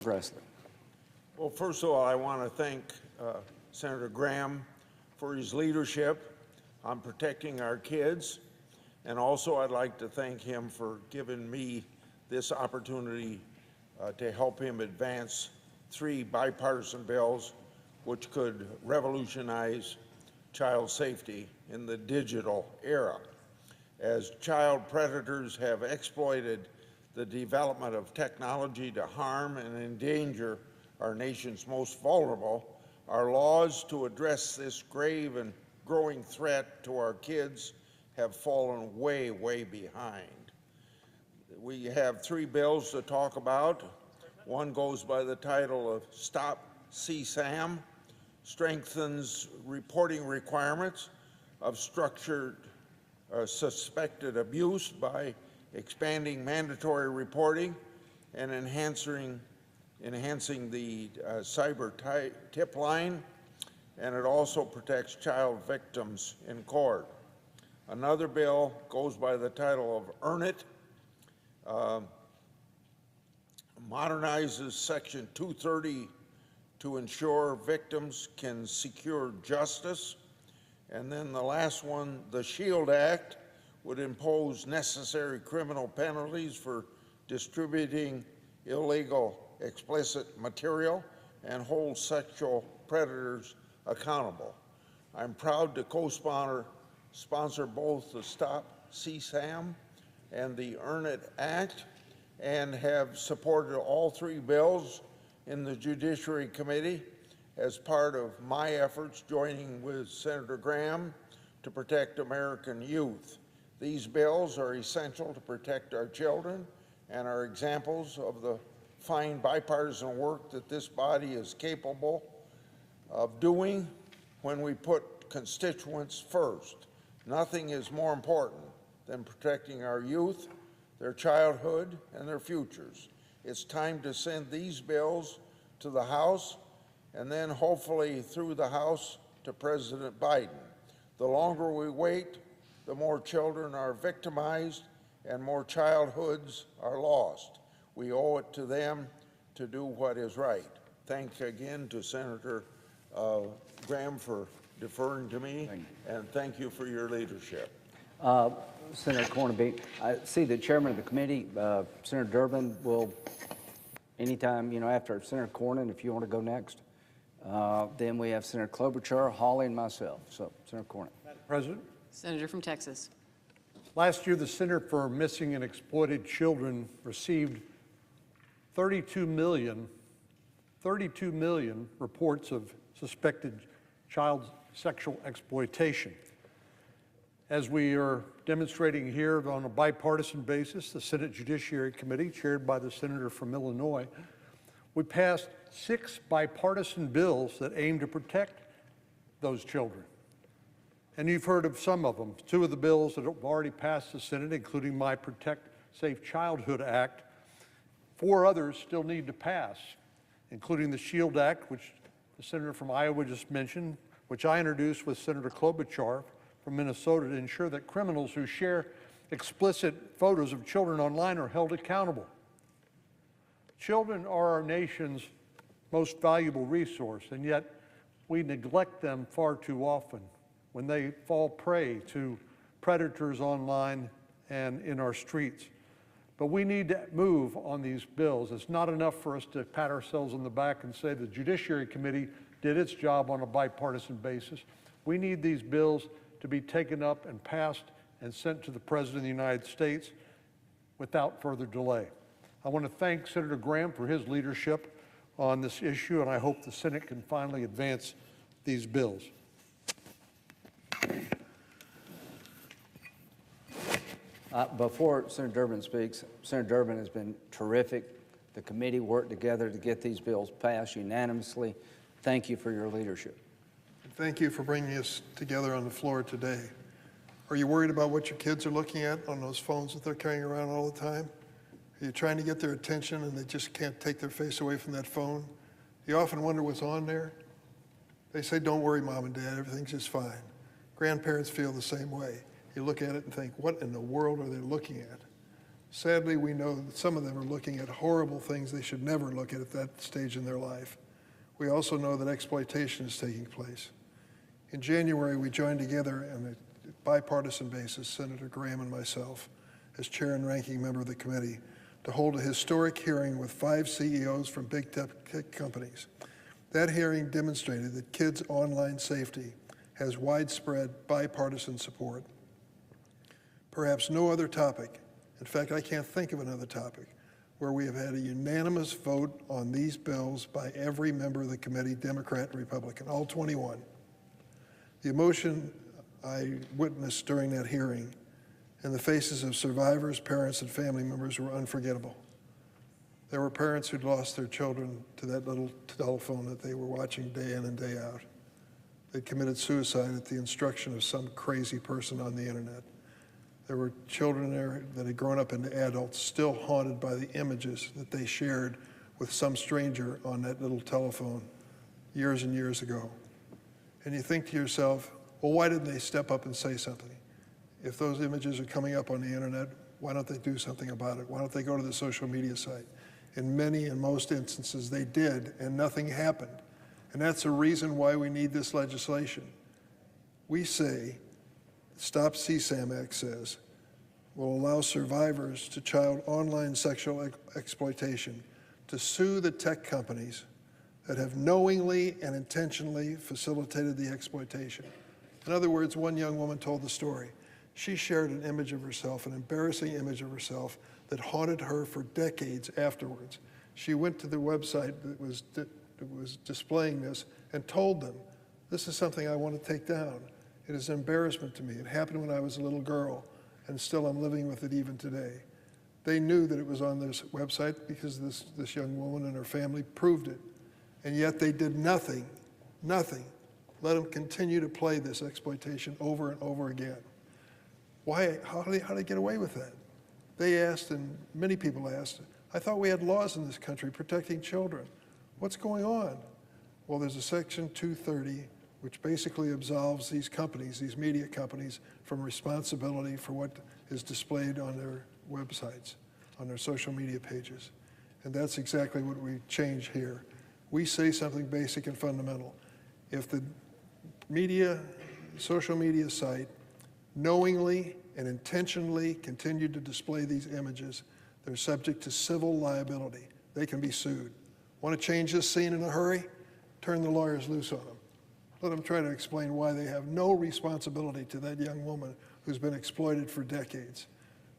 Presley. Well, first of all, I want to thank Senator Graham for his leadership on protecting our kids. And also, I'd like to thank him for giving me this opportunity to help him advance 3 bipartisan bills which could revolutionize child safety in the digital era. As child predators have exploited the development of technology to harm and endanger our nation's most vulnerable, our laws to address this grave and growing threat to our kids have fallen way, way behind. We have 3 bills to talk about. One goes by the title of Stop CSAM, strengthens reporting requirements of structured suspected abuse by expanding mandatory reporting and enhancing the cyber tip line, and it also protects child victims in court. Another bill goes by the title of Earn It, modernizes Section 230 to ensure victims can secure justice. And then the last one, the SHIELD Act, would impose necessary criminal penalties for distributing illegal explicit material and hold sexual predators accountable. I'm proud to co-sponsor both the Stop CSAM and the Earn It Act, and have supported all 3 bills in the Judiciary Committee as part of my efforts joining with Senator Graham to protect American youth. These bills are essential to protect our children and are examples of the fine bipartisan work that this body is capable of doing when we put constituents first. Nothing is more important than protecting our youth, their childhood, and their futures. It's time to send these bills to the House and then hopefully through the House to President Biden. The longer we wait, the more children are victimized and more childhoods are lost. We owe it to them to do what is right. Thanks again to Senator Graham for deferring to me, and thank you for your leadership. Senator Cornby, I see the chairman of the committee, Senator Durbin, will anytime, after Senator Cornyn, if you want to go next. Then we have Senator Klobuchar, Hawley, and myself. So, Senator Cornyn. Madam President. Senator from Texas. Last year, the Center for Missing and Exploited Children received 32 million reports of suspected child sexual exploitation. As we are demonstrating here on a bipartisan basis, the Senate Judiciary Committee, chaired by the senator from Illinois, we passed 6 bipartisan bills that aim to protect those children. And you've heard of some of them. 2 of the bills that have already passed the Senate, including my Protect Safe Childhood Act. 4 others still need to pass, including the SHIELD Act, which the senator from Iowa just mentioned, which I introduced with Senator Klobuchar from Minnesota to ensure that criminals who share explicit photos of children online are held accountable. Children are our nation's most valuable resource, and yet we neglect them far too often when they fall prey to predators online and in our streets. But we need to move on these bills. It's not enough for us to pat ourselves on the back and say the Judiciary Committee did its job on a bipartisan basis. We need these bills to be taken up and passed and sent to the President of the United States without further delay. I want to thank Senator Graham for his leadership on this issue, and I hope the Senate can finally advance these bills. Before Senator Durbin speaks, Senator Durbin has been terrific. The committee worked together to get these bills passed unanimously. Thank you for your leadership. Thank you for bringing us together on the floor today. Are you worried about what your kids are looking at on those phones that they're carrying around all the time? Are you trying to get their attention and they just can't take their face away from that phone? You often wonder what's on there. They say, don't worry, Mom and Dad, everything's just fine. Grandparents feel the same way. You look at it and think, what in the world are they looking at? Sadly, we know that some of them are looking at horrible things they should never look at that stage in their life. We also know that exploitation is taking place. In January, we joined together on a bipartisan basis, Senator Graham and myself, as chair and ranking member of the committee, to hold a historic hearing with 5 CEOs from big tech companies. That hearing demonstrated that kids' online safety has widespread bipartisan support. Perhaps no other topic, in fact, I can't think of another topic, where we have had a unanimous vote on these bills by every member of the committee, Democrat and Republican, all 21. The emotion I witnessed during that hearing and the faces of survivors, parents, and family members were unforgettable. There were parents who'd lost their children to that little telephone that they were watching day in and day out. They committed suicide at the instruction of some crazy person on the internet. There were children there that had grown up into adults still haunted by the images that they shared with some stranger on that little telephone years and years ago. And you think to yourself, well, why didn't they step up and say something? If those images are coming up on the internet, why don't they do something about it? Why don't they go to the social media site? In many and most instances, they did, and nothing happened. And that's the reason why we need this legislation. We say, Stop CSAM Act says, will allow survivors to child online sexual exploitation to sue the tech companies that have knowingly and intentionally facilitated the exploitation. In other words, one young woman told the story. She shared an image of herself, an embarrassing image of herself that haunted her for decades afterwards. She went to the website that was displaying this and told them, this is something I want to take down. It is an embarrassment to me. It happened when I was a little girl, and still I'm living with it even today. They knew that it was on this website because this young woman and her family proved it. And yet they did nothing, let them continue to play this exploitation over and over again. Why? How do they get away with that? They asked, and many people asked, I thought we had laws in this country protecting children. What's going on? Well, there's a Section 230 which basically absolves these companies, these media companies, from responsibility for what is displayed on their websites, on their social media pages. And that's exactly what we change here. We say something basic and fundamental. If the social media site knowingly and intentionally continued to display these images, they're subject to civil liability. They can be sued. Want to change this scene in a hurry? Turn the lawyers loose on them. Let them try to explain why they have no responsibility to that young woman who's been exploited for decades.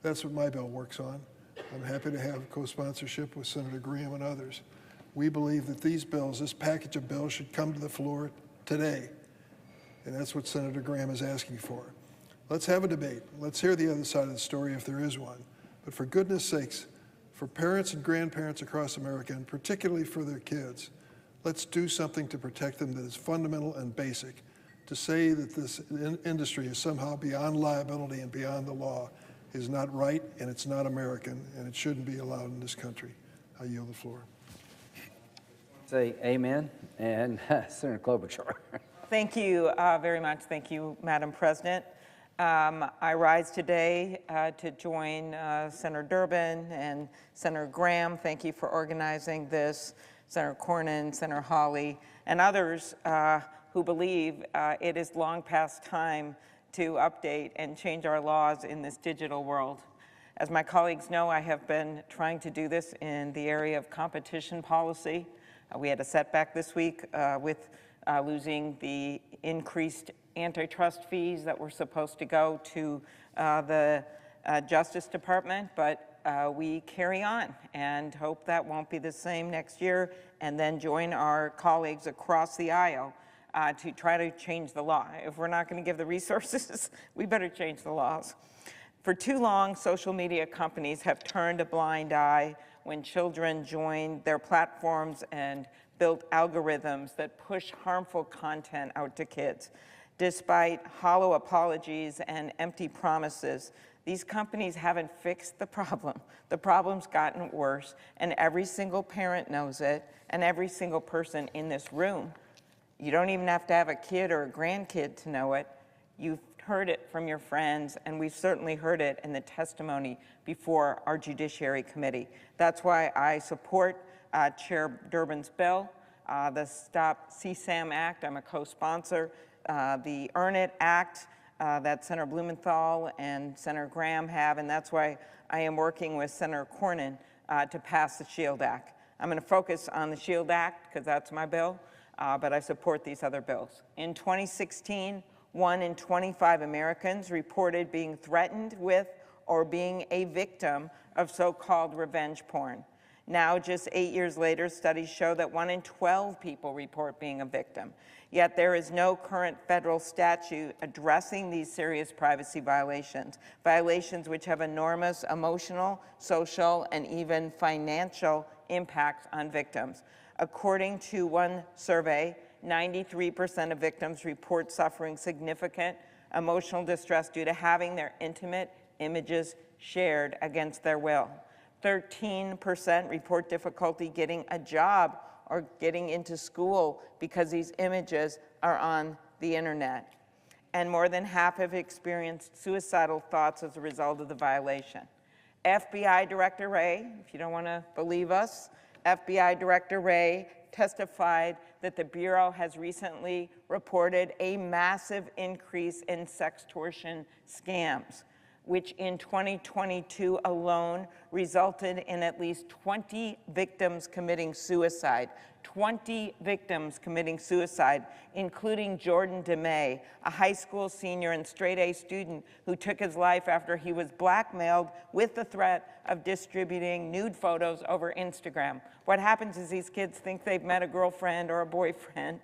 That's what my bill works on. I'm happy to have co-sponsorship with Senator Graham and others. We believe that these bills, this package of bills, should come to the floor today. And that's what Senator Graham is asking for. Let's have a debate. Let's hear the other side of the story if there is one. But for goodness sakes, for parents and grandparents across America, and particularly for their kids, let's do something to protect them that is fundamental and basic. To say that this industry is somehow beyond liability and beyond the law is not right, and it's not American, and it shouldn't be allowed in this country. I yield the floor. Say amen, and Senator Klobuchar. Thank you very much. Thank you, Madam President. I rise today to join Senator Durbin and Senator Graham. Thank you for organizing this. Senator Cornyn, Senator Hawley, and others who believe it is long past time to update and change our laws in this digital world. As my colleagues know, I have been trying to do this in the area of competition policy. We had a setback this week with losing the increased antitrust fees that were supposed to go to the Justice Department, but we carry on and hope that won't be the same next year, and then join our colleagues across the aisle to try to change the law. If we're not going to give the resources, we better change the laws. For too long, social media companies have turned a blind eye when children join their platforms and build algorithms that push harmful content out to kids. Despite hollow apologies and empty promises, these companies haven't fixed the problem. The problem's gotten worse, and every single parent knows it, and every single person in this room. You don't even have to have a kid or a grandkid to know it. You've heard it from your friends, and we've certainly heard it in the testimony before our Judiciary Committee. That's why I support Chair Durbin's bill, the Stop CSAM Act. I'm a co-sponsor. The Earn It Act that Senator Blumenthal and Senator Graham have, and that's why I am working with Senator Cornyn to pass the SHIELD Act. I'm going to focus on the SHIELD Act because that's my bill, but I support these other bills. In 2016, 1 in 25 Americans reported being threatened with or being a victim of so-called revenge porn. Now, just 8 years later, studies show that 1 in 12 people report being a victim. Yet there is no current federal statute addressing these serious privacy violations, violations which have enormous emotional, social, and even financial impacts on victims. According to one survey, 93% of victims report suffering significant emotional distress due to having their intimate images shared against their will. 13% report difficulty getting a job or getting into school because these images are on the internet. And more than half have experienced suicidal thoughts as a result of the violation. FBI Director Wray, if you don't want to believe us, FBI Director Wray testified that the Bureau has recently reported a massive increase in sextortion scams, which in 2022 alone resulted in at least 20 victims committing suicide. 20 victims committing suicide, including Jordan DeMay, a high school senior and straight-A student who took his life after he was blackmailed with the threat of distributing nude photos over Instagram. What happens is these kids think they've met a girlfriend or a boyfriend.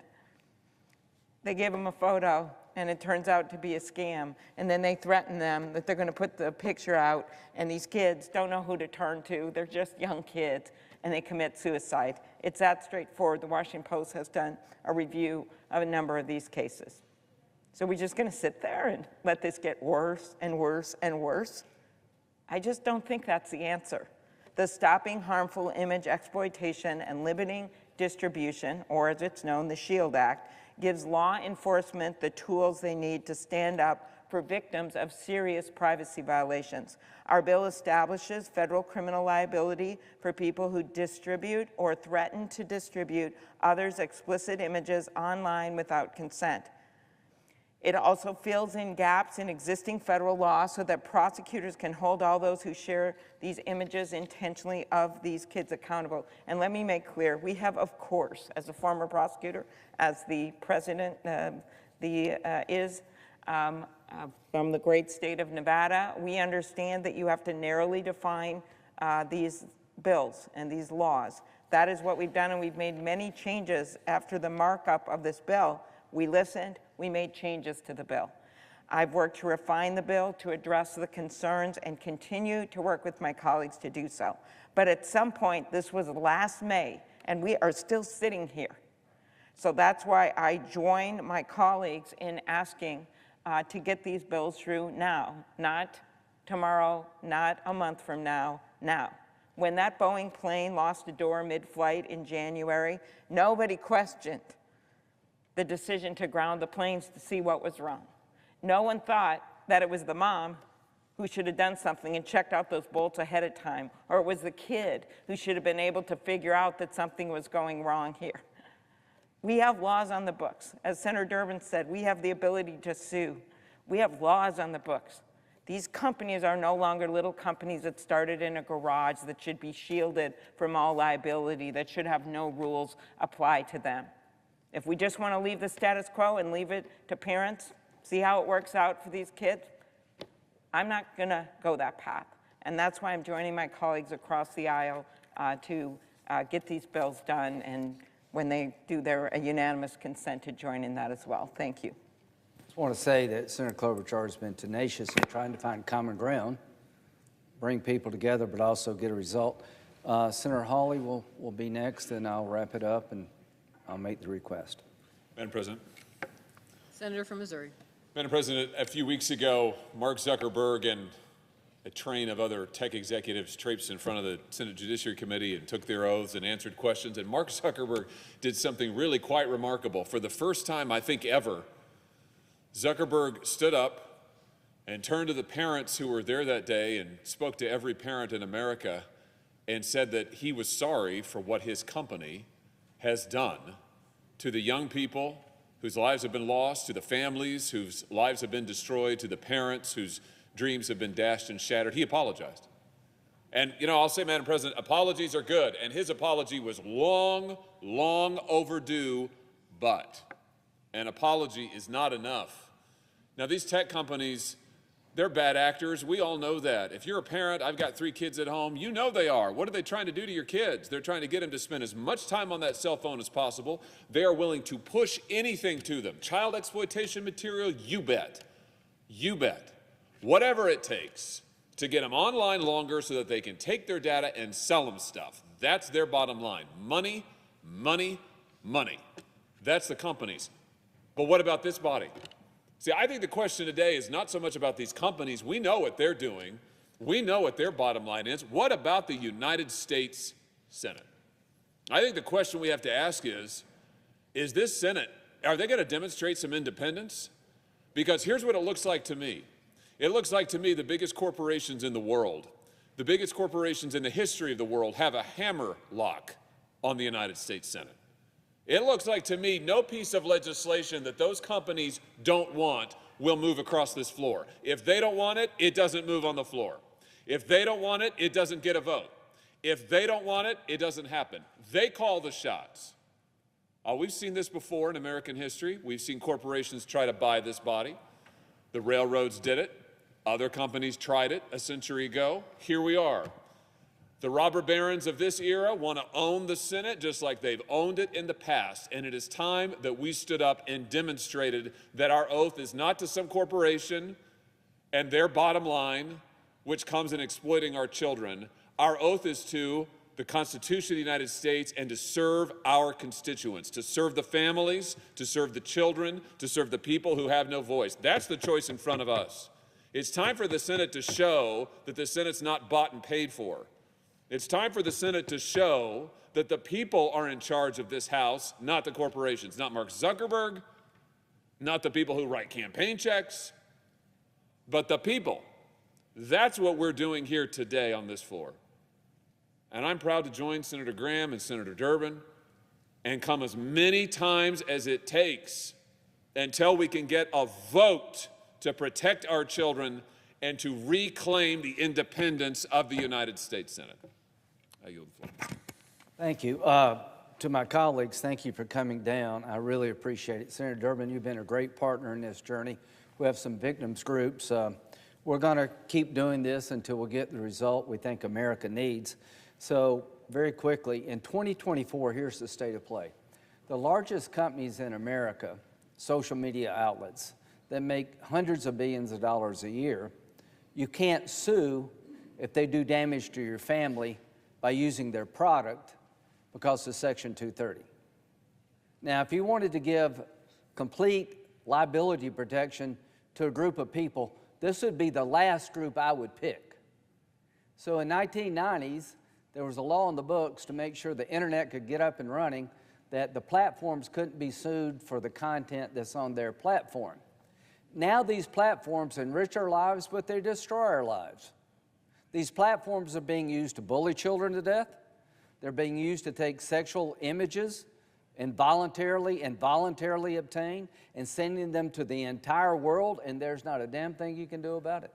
They give them a photo, and it turns out to be a scam. And then they threaten them that they're going to put the picture out, and these kids don't know who to turn to. They're just young kids, and they commit suicide. It's that straightforward. The Washington Post has done a review of a number of these cases. So we're just going to sit there and let this get worse and worse and worse? I just don't think that's the answer. The Stopping Harmful Image Exploitation and Limiting Distribution, or as it's known, the SHIELD Act, gives law enforcement the tools they need to stand up for victims of serious privacy violations. Our bill establishes federal criminal liability for people who distribute or threaten to distribute others' explicit images online without consent. It also fills in gaps in existing federal law so that prosecutors can hold all those who share these images intentionally of these kids accountable. And let me make clear, we have, of course, as a former prosecutor, as the president is from the great state of Nevada, we understand that you have to narrowly define these bills and these laws. That is what we've done, and we've made many changes after the markup of this bill. We listened, we made changes to the bill. I've worked to refine the bill to address the concerns and continue to work with my colleagues to do so. But at some point, this was last May, and we are still sitting here. So that's why I join my colleagues in asking to get these bills through now, not tomorrow, not a month from now, now. When that Boeing plane lost a door mid-flight in January, nobody questioned the decision to ground the planes to see what was wrong. No one thought that it was the mom who should have done something and checked out those bolts ahead of time, or it was the kid who should have been able to figure out that something was going wrong here. We have laws on the books. As Senator Durbin said, we have the ability to sue. We have laws on the books. These companies are no longer little companies that started in a garage that should be shielded from all liability, that should have no rules apply to them. If we just want to leave the status quo and leave it to parents, see how it works out for these kids, I'm not going to go that path. And that's why I'm joining my colleagues across the aisle to get these bills done, and when they do their unanimous consent to join in that as well. Thank you. I just want to say that Senator Klobuchar has been tenacious in trying to find common ground, bring people together, but also get a result. Senator Hawley will be next, and I'll wrap it up, and I'll make the request. Madam President. Senator from Missouri. Madam President, a few weeks ago, Mark Zuckerberg and a train of other tech executives traipsed in front of the Senate Judiciary Committee and took their oaths and answered questions. And Mark Zuckerberg did something really quite remarkable. For the first time, I think ever, Zuckerberg stood up and turned to the parents who were there that day and spoke to every parent in America and said that he was sorry for what his company has done to the young people whose lives have been lost, to the families whose lives have been destroyed, to the parents whose dreams have been dashed and shattered. He apologized. And, I'll say, Madam President, apologies are good, and his apology was long, long overdue, but an apology is not enough. Now, these tech companies, they're bad actors. We all know that. If you're a parent, I've got 3 kids at home, you know they are. What are they trying to do to your kids? They're trying to get them to spend as much time on that cell phone as possible. They are willing to push anything to them. Child exploitation material, you bet. You bet. Whatever it takes to get them online longer so that they can take their data and sell them stuff. That's their bottom line. Money, money, money. That's the companies. But what about this body? See, I think the question today is not so much about these companies. We know what they're doing. We know what their bottom line is. What about the United States Senate? I think the question we have to ask is this Senate, are they going to demonstrate some independence? Because here's what it looks like to me. It looks like to me the biggest corporations in the world, the biggest corporations in the history of the world have a hammer lock on the United States Senate. It looks like to me no piece of legislation that those companies don't want will move across this floor. If they don't want it, it doesn't move on the floor. If they don't want it, it doesn't get a vote. If they don't want it, it doesn't happen. They call the shots. We've seen this before in American history. We've seen corporations try to buy this body. The railroads did it. Other companies tried it a century ago. Here we are. The robber barons of this era want to own the Senate just like they've owned it in the past. And it is time that we stood up and demonstrated that our oath is not to some corporation and their bottom line, which comes in exploiting our children. Our oath is to the Constitution of the United States and to serve our constituents, to serve the families, to serve the children, to serve the people who have no voice. That's the choice in front of us. It's time for the Senate to show that the Senate's not bought and paid for. It's time for the Senate to show that the people are in charge of this House, not the corporations, not Mark Zuckerberg, not the people who write campaign checks, but the people. That's what we're doing here today on this floor. And I'm proud to join Senator Graham and Senator Durbin and come as many times as it takes until we can get a vote to protect our children and to reclaim the independence of the United States Senate. I yield the floor. Thank you. To my colleagues, thank you for coming down. I really appreciate it. Senator Durbin, you've been a great partner in this journey. We have some victims groups. We're going to keep doing this until we get the result we think America needs. So very quickly, in 2024, here's the state of play. The largest companies in America, social media outlets, that make hundreds of billions of dollars a year, you can't sue if they do damage to your family by using their product because of Section 230. Now, if you wanted to give complete liability protection to a group of people, this would be the last group I would pick. So in 1990s, there was a law in the books to make sure the internet could get up and running, that the platforms couldn't be sued for the content that's on their platform. Now these platforms enrich our lives, but they destroy our lives. These platforms are being used to bully children to death. They're being used to take sexual images and voluntarily obtain and sending them to the entire world, and there's not a damn thing you can do about it.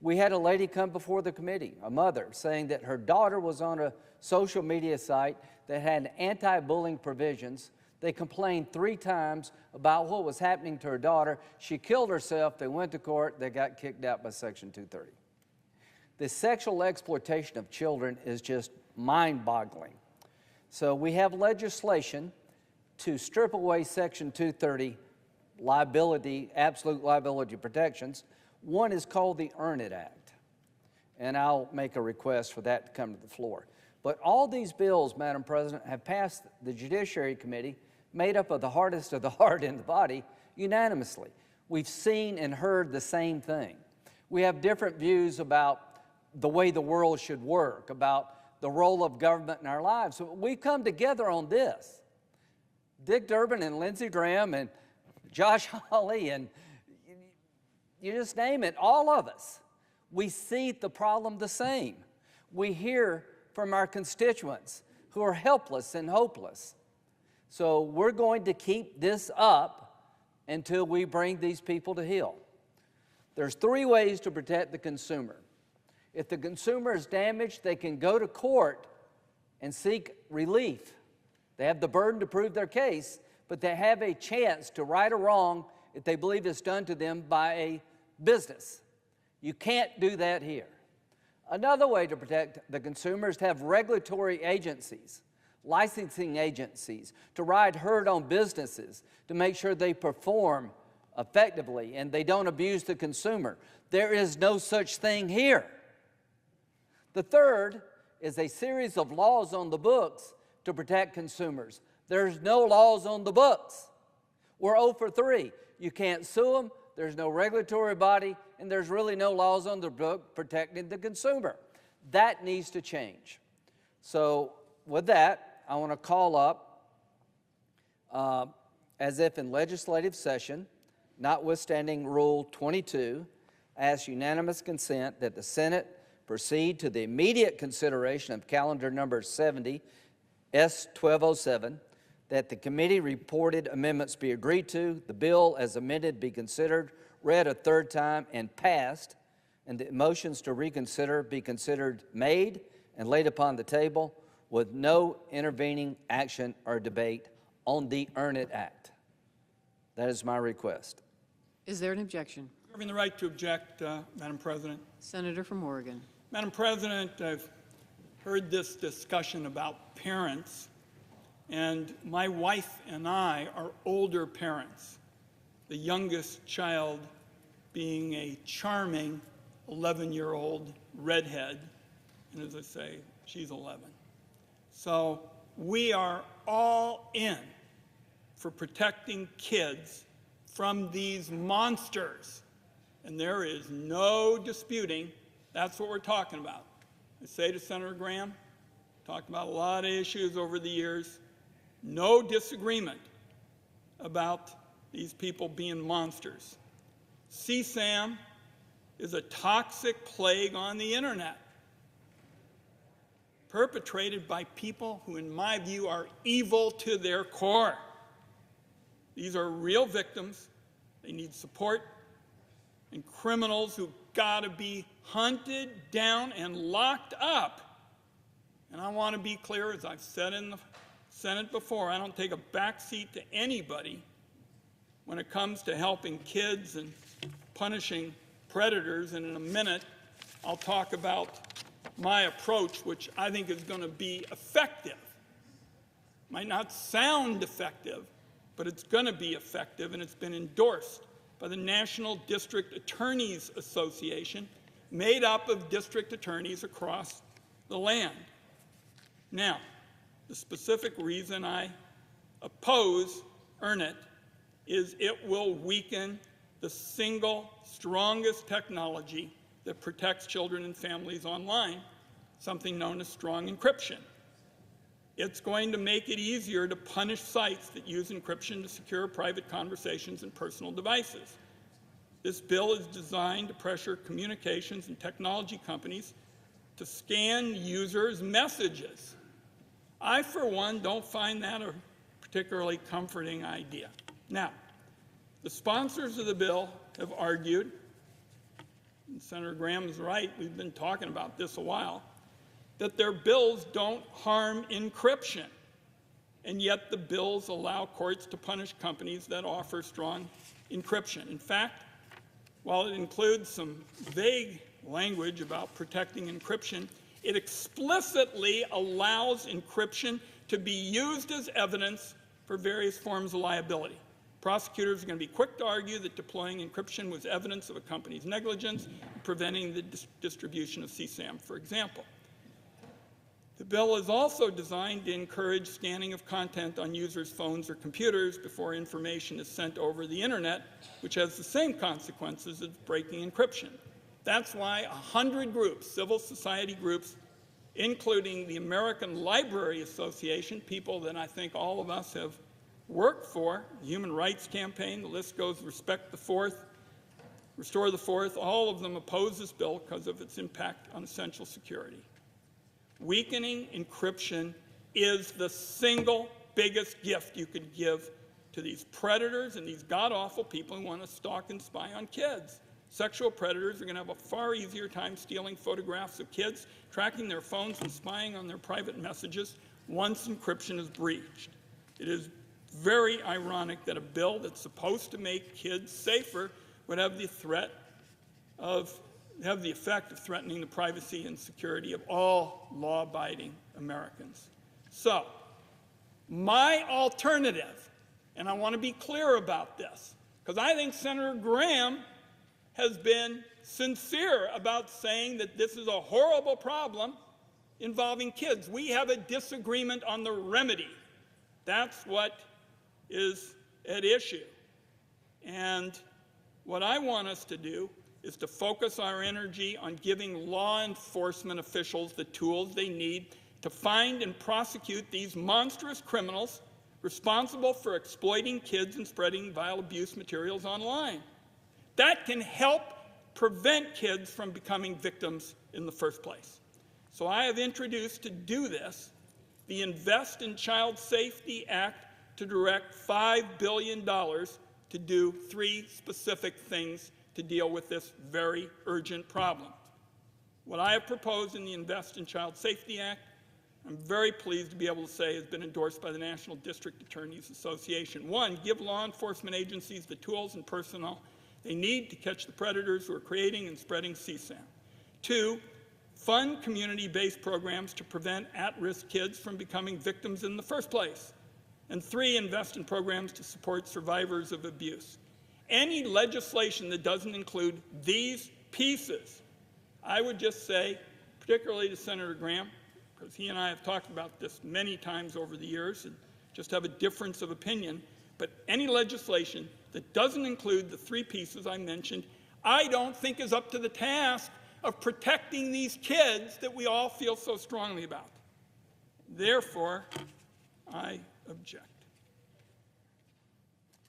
We had a lady come before the committee, a mother, saying that her daughter was on a social media site that had anti-bullying provisions. They complained 3 times about what was happening to her daughter. She killed herself. They went to court. They got kicked out by Section 230. The sexual exploitation of children is just mind-boggling. So we have legislation to strip away Section 230 liability, absolute liability protections. One is called the Earn It Act, and I'll make a request for that to come to the floor. But all these bills, Madam President, have passed the Judiciary Committee, made up of the hardest of the hard in the body, unanimously. We've seen and heard the same thing. We have different views about the way the world should work, about the role of government in our lives. So we've come together on this. Dick Durbin and Lindsey Graham and Josh Hawley and you just name it, all of us, we see the problem the same. We hear from our constituents who are helpless and hopeless. So we're going to keep this up until we bring these people to heel. There's 3 ways to protect the consumer. If the consumer is damaged, they can go to court and seek relief. They have the burden to prove their case, but they have a chance to right a wrong if they believe it's done to them by a business. You can't do that here. Another way to protect the consumer is to have regulatory agencies, licensing agencies, to ride herd on businesses to make sure they perform effectively and they don't abuse the consumer. There is no such thing here. The third is a series of laws on the books to protect consumers. There's no laws on the books. We're 0 for 3. You can't sue them, there's no regulatory body, and there's really no laws on the book protecting the consumer. That needs to change. So with that, I want to call up, as if in legislative session, notwithstanding Rule 22, ask unanimous consent that the Senate proceed to the immediate consideration of calendar number 70, S1207, that the committee reported amendments be agreed to, the bill as amended be considered, read a 3rd time, and passed, and the motions to reconsider be considered made and laid upon the table with no intervening action or debate on the Earn It Act. That is my request. Is there an objection? Reserving the right to object, Madam President. Senator from Oregon. Madam President, I've heard this discussion about parents, and my wife and I are older parents, the youngest child being a charming 11-year-old redhead, and as I say, she's 11. So we are all in for protecting kids from these monsters, and there is no disputing that's what we're talking about. I say to Senator Graham, talked about a lot of issues over the years, no disagreement about these people being monsters. CSAM is a toxic plague on the internet, perpetrated by people who, in my view, are evil to their core. These are real victims. They need support, and criminals who've got to be hunted down and locked up. And I want to be clear, as I've said in the Senate before, I don't take a backseat to anybody when it comes to helping kids and punishing predators. And in a minute, I'll talk about my approach, which I think is going to be effective. Might not sound effective, but it's going to be effective, and it's been endorsed by the National District Attorneys Association, made up of district attorneys across the land. Now, the specific reason I oppose Earn It is it will weaken the single strongest technology that protects children and families online, something known as strong encryption. It's going to make it easier to punish sites that use encryption to secure private conversations and personal devices. This bill is designed to pressure communications and technology companies to scan users' messages. I, for one, don't find that a particularly comforting idea. Now, the sponsors of the bill have argued, and Senator Graham is right, we've been talking about this a while, that their bills don't harm encryption, and yet the bills allow courts to punish companies that offer strong encryption. In fact, while it includes some vague language about protecting encryption, it explicitly allows encryption to be used as evidence for various forms of liability. Prosecutors are going to be quick to argue that deploying encryption was evidence of a company's negligence in preventing the distribution of CSAM, for example. The bill is also designed to encourage scanning of content on users' phones or computers before information is sent over the internet, which has the same consequences as breaking encryption. That's why 100 groups, civil society groups, including the American Library Association, people that I think all of us have worked for, the Human Rights Campaign, the list goes, Respect the Fourth, Restore the Fourth, all of them oppose this bill because of its impact on essential security. Weakening encryption is the single biggest gift you could give to these predators and these god-awful people who want to stalk and spy on kids. Sexual predators are going to have a far easier time stealing photographs of kids, tracking their phones and spying on their private messages once encryption is breached. It is very ironic that a bill that's supposed to make kids safer would have the effect of threatening the privacy and security of all law-abiding Americans. So, my alternative, and I want to be clear about this, because I think Senator Graham has been sincere about saying that this is a horrible problem involving kids. We have a disagreement on the remedy. That's what is at issue. And what I want us to do is to focus our energy on giving law enforcement officials the tools they need to find and prosecute these monstrous criminals responsible for exploiting kids and spreading vile abuse materials online. That can help prevent kids from becoming victims in the first place. So I have introduced, to do this, the Invest in Child Safety Act to direct $5 billion to do 3 specific things to deal with this very urgent problem. What I have proposed in the Invest in Child Safety Act, I'm very pleased to be able to say has been endorsed by the National District Attorneys Association. 1, give law enforcement agencies the tools and personnel they need to catch the predators who are creating and spreading CSAM. 2, fund community-based programs to prevent at-risk kids from becoming victims in the first place. And 3, invest in programs to support survivors of abuse. Any legislation that doesn't include these pieces, I would just say, particularly to Senator Graham, because he and I have talked about this many times over the years and just have a difference of opinion, but any legislation that doesn't include the 3 pieces I mentioned, I don't think is up to the task of protecting these kids that we all feel so strongly about. Therefore, I object.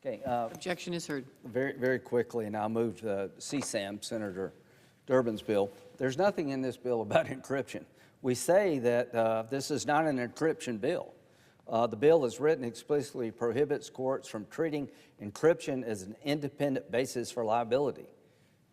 Okay, Objection is heard. very, very quickly, and I'll move to CSAM, Senator Durbin's bill. There's nothing in this bill about encryption. We say that this is not an encryption bill. The bill is written explicitly prohibits courts from treating encryption as an independent basis for liability.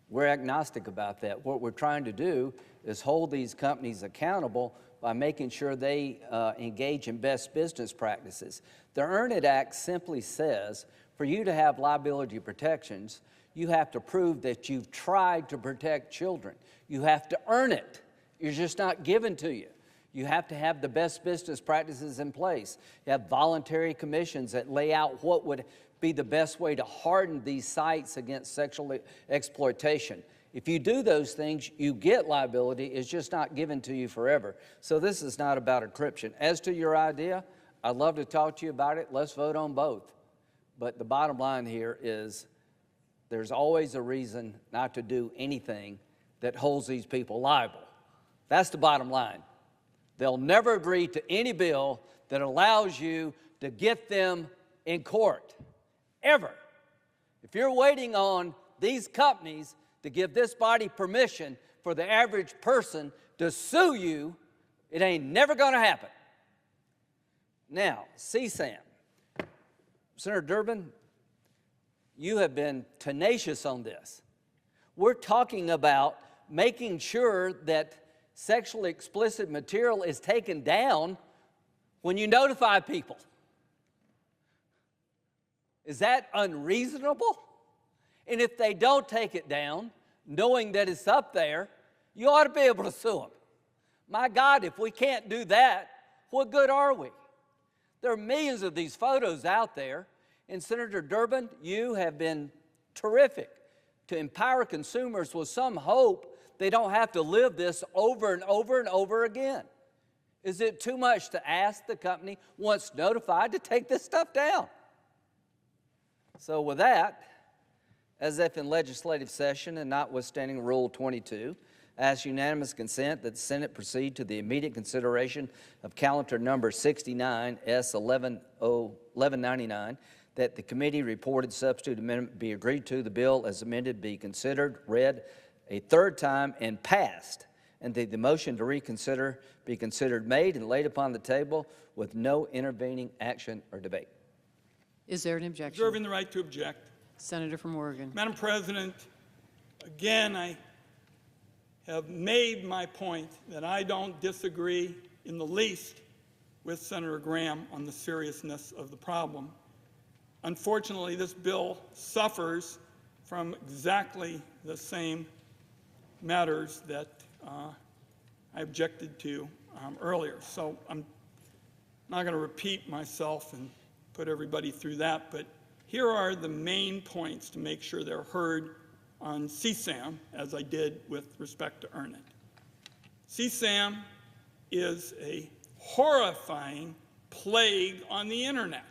We're agnostic about that. What we're trying to do is hold these companies accountable by making sure they engage in best business practices. The Earn It Act simply says for you to have liability protections, you have to prove that you've tried to protect children. You have to earn it. It's just not given to you. You have to have the best business practices in place. You have voluntary commissions that lay out what would be the best way to harden these sites against sexual exploitation. If you do those things, you get liability. It's just not given to you forever. So this is not about encryption. As to your idea, I'd love to talk to you about it. Let's vote on both. But the bottom line here is there's always a reason not to do anything that holds these people liable. That's the bottom line. They'll never agree to any bill that allows you to get them in court, ever. If you're waiting on these companies to give this body permission for the average person to sue you, it ain't never going to happen. Now, CSAM. Senator Durbin, you have been tenacious on this. We're talking about making sure that sexually explicit material is taken down when you notify people. Is that unreasonable? And if they don't take it down, knowing that it's up there, you ought to be able to sue them. My God, if we can't do that, what good are we? There are millions of these photos out there, and Senator Durbin, you have been terrific to empower consumers with some hope they don't have to live this over and over and over again. Is it too much to ask the company, once notified, to take this stuff down? So with that, as if in legislative session and notwithstanding Rule 22, I ask unanimous consent that the Senate proceed to the immediate consideration of calendar number 69 S 1199, that the committee reported substitute amendment be agreed to, the bill as amended be considered, read a third time, and passed, and that the motion to reconsider be considered made and laid upon the table with no intervening action or debate. Is there an objection? Reserving the right to object. Senator from Oregon. Madam President, again, I have made my point that I don't disagree in the least with Senator Graham on the seriousness of the problem. Unfortunately, this bill suffers from exactly the same matters that I objected to earlier. So I'm not going to repeat myself and put everybody through that, but here are the main points to make sure they're heard on CSAM, as I did with respect to EARN IT. CSAM is a horrifying plague on the internet.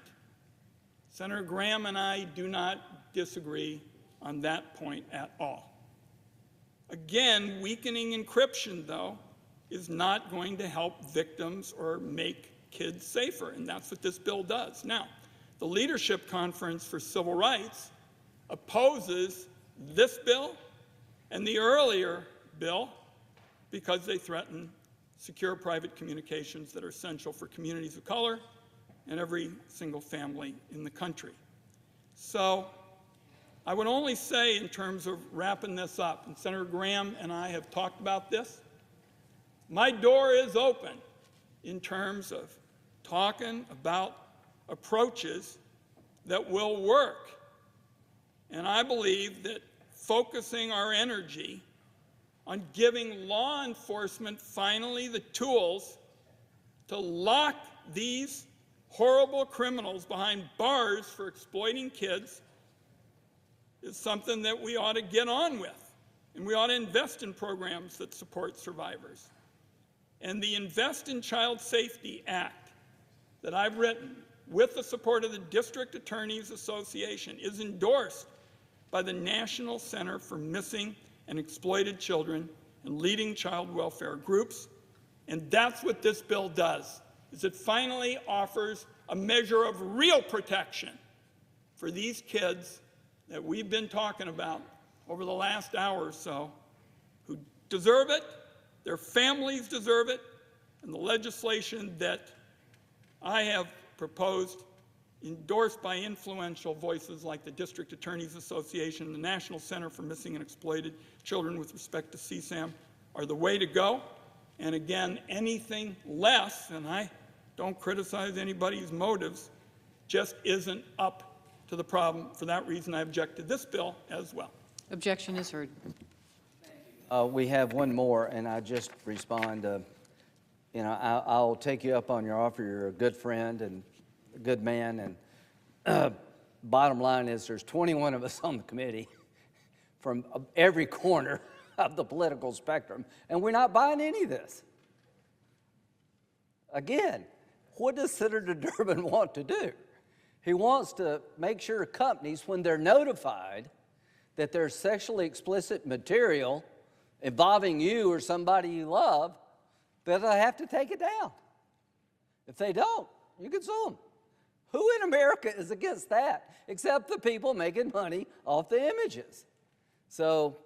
Senator Graham and I do not disagree on that point at all. Again, weakening encryption, though, is not going to help victims or make kids safer, and that's what this bill does. Now, the Leadership Conference for Civil Rights opposes this bill and the earlier bill because they threaten secure private communications that are essential for communities of color and every single family in the country. So I would only say, in terms of wrapping this up, and Senator Graham and I have talked about this, my door is open in terms of talking about approaches that will work. And I believe that focusing our energy on giving law enforcement finally the tools to lock these horrible criminals behind bars for exploiting kids is something that we ought to get on with. And we ought to invest in programs that support survivors. And the Invest in Child Safety Act that I've written with the support of the District Attorneys Association is endorsed by the National Center for Missing and Exploited Children and leading child welfare groups. And that's what this bill does, is it finally offers a measure of real protection for these kids that we've been talking about over the last hour or so, who deserve it, their families deserve it, and the legislation that I have proposed, endorsed by influential voices like the District Attorneys Association and the National Center for Missing and Exploited Children with respect to CSAM, are the way to go. And again, anything less, and I don't criticize anybody's motives, just isn't up to the problem. For that reason, I object to this bill as well. Objection is heard. We have one more, and I just respond, I'll take you up on your offer. You're a good friend and a good man, and bottom line is there's 21 of us on the committee from every corner of the political spectrum, and we're not buying any of this. Again, what does Senator Durbin want to do? He wants to make sure companies, when they're notified that there's sexually explicit material involving you or somebody you love, that they have to take it down. If they don't, you can sue them. Who in America is against that except the people making money off the images? So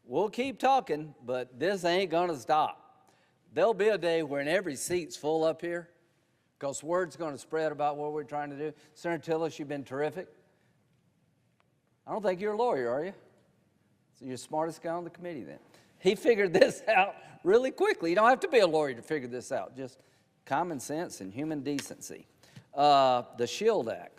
we'll keep talking, but this ain't going to stop. There'll be a day when every seat's full up here because word's going to spread about what we're trying to do. Senator Tillis, you've been terrific. I don't think you're a lawyer, are you? So you're the smartest guy on the committee then. He figured this out really quickly. You don't have to be a lawyer to figure this out, just common sense and human decency. The SHIELD Act.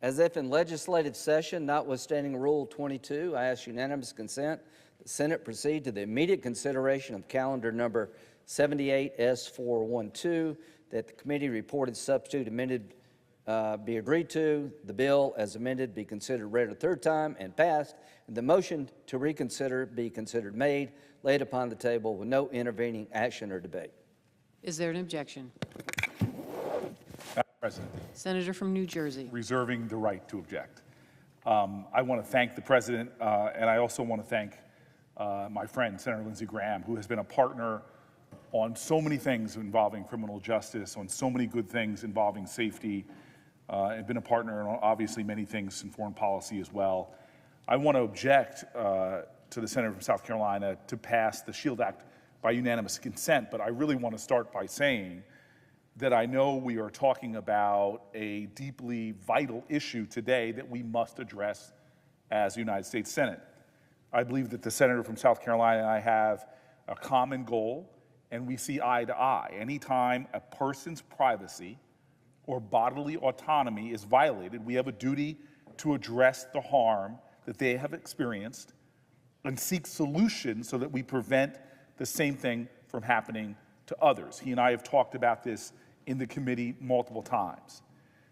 As if in legislative session, notwithstanding Rule 22, I ask unanimous consent the Senate proceed to the immediate consideration of calendar number 78S412, that the committee reported substitute amended be agreed to, the bill as amended be considered read a third time and passed, and the motion to reconsider be considered made, laid upon the table with no intervening action or debate. Is there an objection? Madam President, Senator from New Jersey. reserving the right to object. I want to thank the President, and I also want to thank my friend, Senator Lindsey Graham, who has been a partner on so many things involving criminal justice, on so many good things involving safety. and been a partner on obviously many things in foreign policy as well. I want to object to the senator from South Carolina to pass the SHIELD Act by unanimous consent, but I really want to start by saying that I know we are talking about a deeply vital issue today that we must address as the United States Senate. I believe that the senator from South Carolina and I have a common goal, and we see eye to eye. Anytime a person's privacy or bodily autonomy is violated, we have a duty to address the harm that they have experienced and seek solutions so that we prevent the same thing from happening to others. He and I have talked about this in the committee multiple times.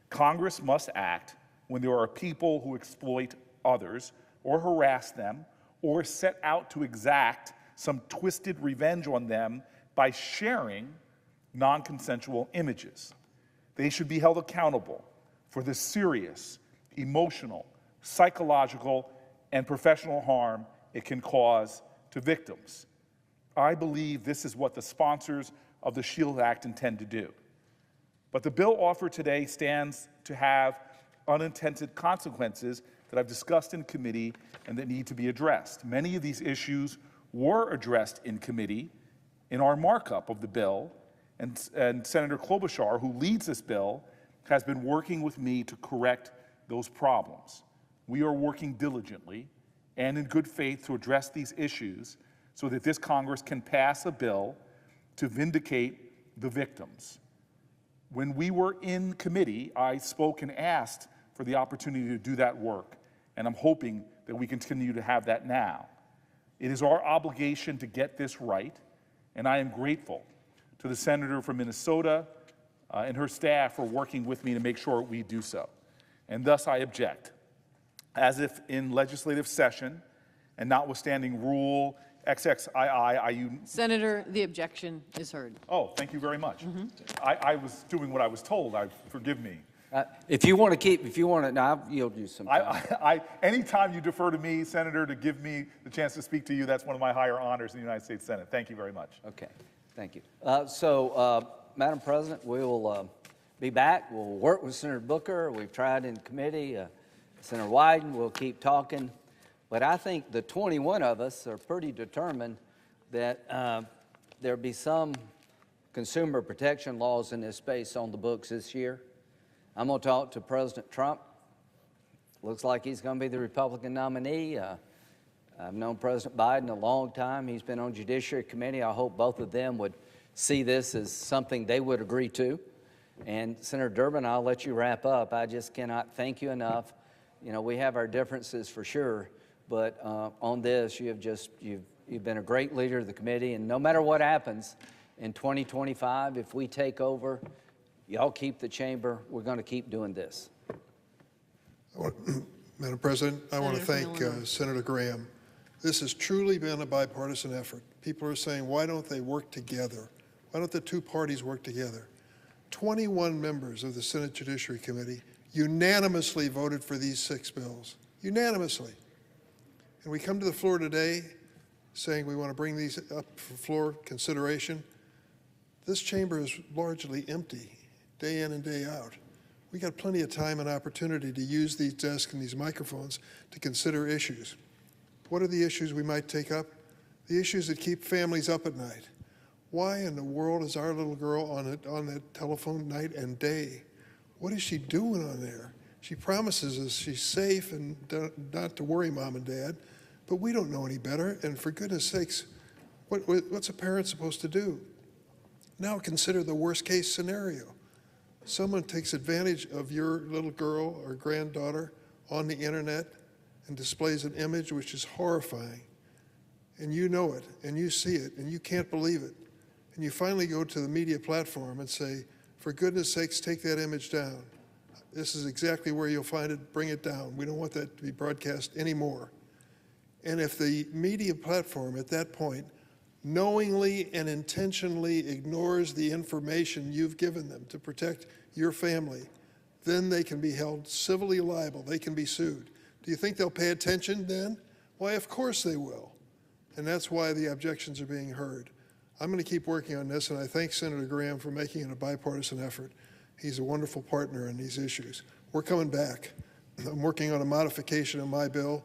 Congress must act when there are people who exploit others or harass them or set out to exact some twisted revenge on them by sharing non-consensual images. They should be held accountable for the serious, emotional, psychological, and professional harm it can cause to victims. I believe this is what the sponsors of the SHIELD Act intend to do. But the bill offered today stands to have unintended consequences that I've discussed in committee and that need to be addressed. Many of these issues were addressed in committee in our markup of the bill, and Senator Klobuchar, who leads this bill, has been working with me to correct those problems. We are working diligently and in good faith to address these issues so that this Congress can pass a bill to vindicate the victims. When we were in committee, I spoke and asked for the opportunity to do that work, and I'm hoping that we continue to have that now. It is our obligation to get this right, and I am grateful to the senator from Minnesota and her staff for working with me to make sure we do so. And thus I object. As if in legislative session and notwithstanding Rule XXII, Senator, the objection is heard. Oh, thank you very much. I was doing what I was told. Forgive me. If you want to, now I'll yield you some time. Anytime you defer to me, Senator, to give me the chance to speak to you, that's one of my higher honors in the United States Senate. Thank you very much. Okay, thank you. Madam President, we will be back. We'll work with Senator Booker. We've tried in committee. Senator Wyden, we'll keep talking. But I think the 21 of us are pretty determined that there be some consumer protection laws in this space on the books this year. I'm going to talk to President Trump. Looks like he's going to be the Republican nominee. I've known President Biden a long time. He's been on Judiciary Committee. I hope both of them would see this as something they would agree to. And Senator Durbin, I'll let you wrap up. I just cannot thank you enough. You know, we have our differences for sure, but on this, you've been a great leader of the committee, and no matter what happens in 2025, if we take over, y'all keep the chamber, we're going to keep doing this. Madam President, I want to Senator thank from Illinois. Senator Graham. This has truly been a bipartisan effort. People are saying, why don't they work together? Why don't the two parties work together? 21 members of the Senate Judiciary Committee unanimously voted for these 6 bills, unanimously. And we come to the floor today saying we want to bring these up for floor consideration. This chamber is largely empty, day in and day out. We got plenty of time and opportunity to use these desks and these microphones to consider issues. What are the issues we might take up? The issues that keep families up at night. Why in the world is our little girl on that telephone night and day? What is she doing on there? She promises us she's safe and not to worry, Mom and Dad, but we don't know any better. And for goodness sakes, what's a parent supposed to do? Now consider the worst case scenario. Someone takes advantage of your little girl or granddaughter on the internet and displays an image which is horrifying. And you know it, and you see it, and you can't believe it. And you finally go to the media platform and say, for goodness sakes, take that image down. This is exactly where you'll find it, bring it down. We don't want that to be broadcast anymore. And if the media platform at that point knowingly and intentionally ignores the information you've given them to protect your family, then they can be held civilly liable. They can be sued. Do you think they'll pay attention then? Why, of course they will. And that's why the objections are being heard. I'm going to keep working on this, and I thank Senator Graham for making it a bipartisan effort. He's a wonderful partner in these issues. We're coming back. I'm working on a modification of my bill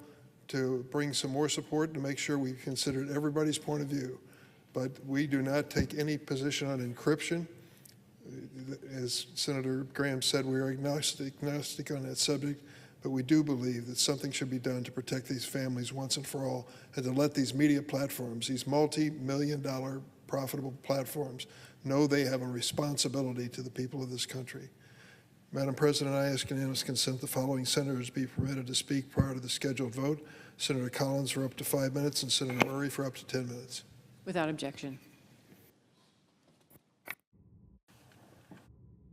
to bring some more support to make sure we considered everybody's point of view. But we do not take any position on encryption. As Senator Graham said, we are agnostic on that subject, but we do believe that something should be done to protect these families once and for all, and to let these media platforms, these multi-million-dollar profitable platforms, know they have a responsibility to the people of this country. Madam President, I ask unanimous consent the following senators be permitted to speak prior to the scheduled vote. Senator Collins for up to 5 minutes and Senator Murray for up to 10 minutes. Without objection.